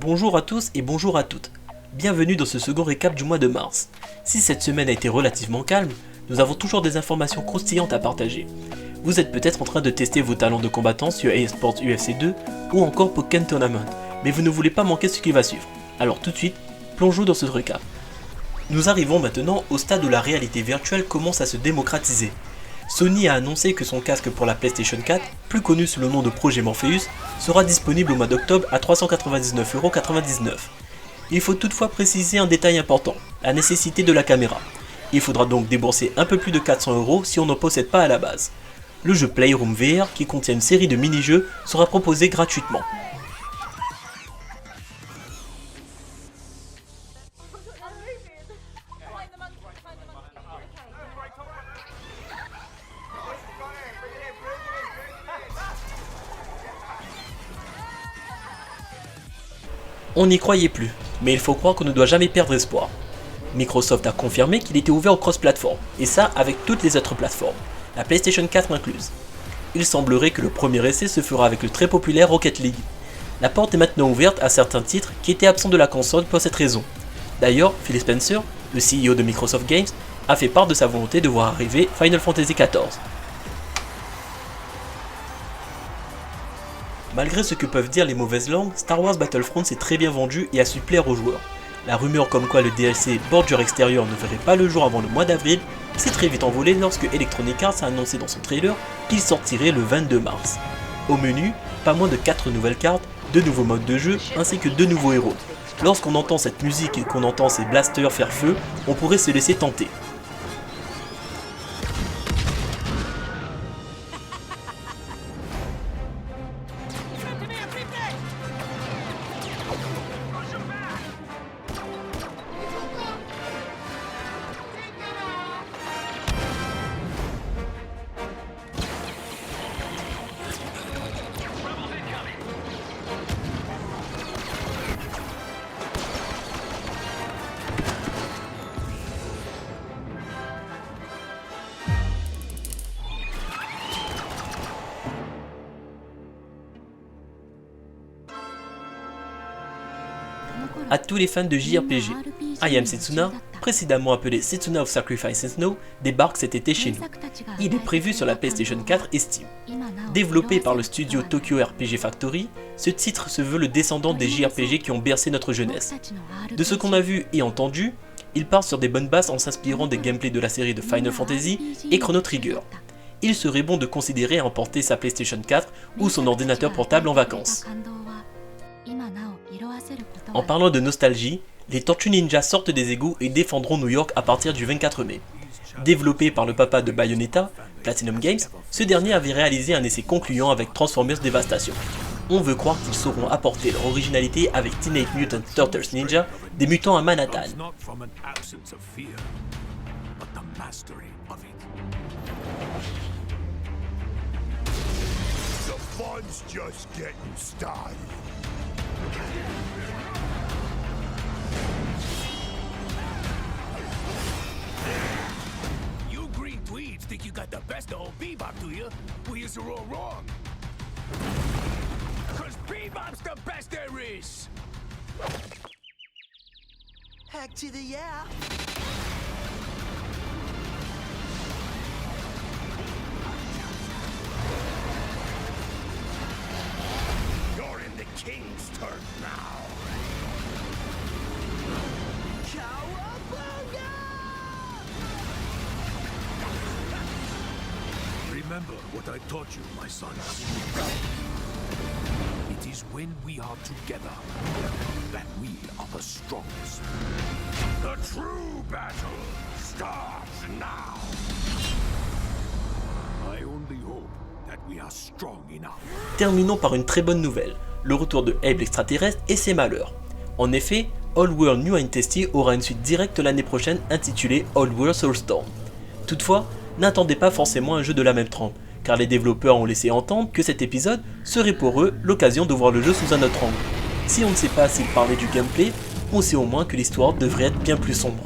Bonjour à tous et bonjour à toutes. Bienvenue dans ce second récap du mois de mars. Si cette semaine a été relativement calme, nous avons toujours des informations croustillantes à partager. Vous êtes peut-être en train de tester vos talents de combattant sur EA Sports UFC 2 ou encore Pokémon Tournament, mais vous ne voulez pas manquer ce qui va suivre. Alors tout de suite, plongeons dans ce récap. Nous arrivons maintenant au stade où la réalité virtuelle commence à se démocratiser. Sony a annoncé que son casque pour la PlayStation 4, plus connu sous le nom de Projet Morpheus, sera disponible au mois d'octobre à 399,99€. Il faut toutefois préciser un détail important, la nécessité de la caméra. Il faudra donc débourser un peu plus de 400€ si on n'en possède pas à la base. Le jeu Playroom VR, qui contient une série de mini-jeux, sera proposé gratuitement. On n'y croyait plus, mais il faut croire qu'on ne doit jamais perdre espoir. Microsoft a confirmé qu'il était ouvert au cross-platform, et ça avec toutes les autres plateformes, la PlayStation 4 incluse. Il semblerait que le premier essai se fera avec le très populaire Rocket League. La porte est maintenant ouverte à certains titres qui étaient absents de la console pour cette raison. D'ailleurs, Phil Spencer, le CEO de Microsoft Games, a fait part de sa volonté de voir arriver Final Fantasy XIV. Malgré ce que peuvent dire les mauvaises langues, Star Wars Battlefront s'est très bien vendu et a su plaire aux joueurs. La rumeur comme quoi le DLC Bordure extérieure ne verrait pas le jour avant le mois d'avril s'est très vite envolée lorsque Electronic Arts a annoncé dans son trailer qu'il sortirait le 22 mars. Au menu, pas moins de 4 nouvelles cartes, 2 nouveaux modes de jeu ainsi que 2 nouveaux héros. Lorsqu'on entend cette musique et qu'on entend ces blasters faire feu, on pourrait se laisser tenter. À tous les fans de JRPG, I Am Setsuna, précédemment appelé Setsuna of Sacrifice and Snow, débarque cet été chez nous. Il est prévu sur la PlayStation 4 et Steam. Développé par le studio Tokyo RPG Factory, ce titre se veut le descendant des JRPG qui ont bercé notre jeunesse. De ce qu'on a vu et entendu, il part sur des bonnes bases en s'inspirant des gameplays de la série de Final Fantasy et Chrono Trigger. Il serait bon de considérer à emporter sa PlayStation 4 ou son ordinateur portable en vacances. En parlant de nostalgie, les Tortues Ninja sortent des égouts et défendront New York à partir du 24 mai. Développé par le papa de Bayonetta, Platinum Games, ce dernier avait réalisé un essai concluant avec Transformers Devastation. On veut croire qu'ils sauront apporter leur originalité avec Teenage Mutant Turtles Ninja, des mutants à Manhattan. You green dweebs think you got the best of old Bebop, do you? Well, you're all wrong. Cause Bebop's the best there is! Heck to the yeah! You're in the king's turn now! Remember what I taught you, my son. It is when we are together that we are the strongest. The true battle starts now. I only hope that we are strong enough. Terminons par une très bonne nouvelle, le retour de Abe l'extraterrestre et ses malheurs. En effet, Old World New and Tasty aura une suite directe l'année prochaine intitulée Old World Soulstorm. Toutefois, n'attendez pas forcément un jeu de la même trempe, car les développeurs ont laissé entendre que cet épisode serait pour eux l'occasion de voir le jeu sous un autre angle. Si on ne sait pas s'ils parlaient du gameplay, on sait au moins que l'histoire devrait être bien plus sombre.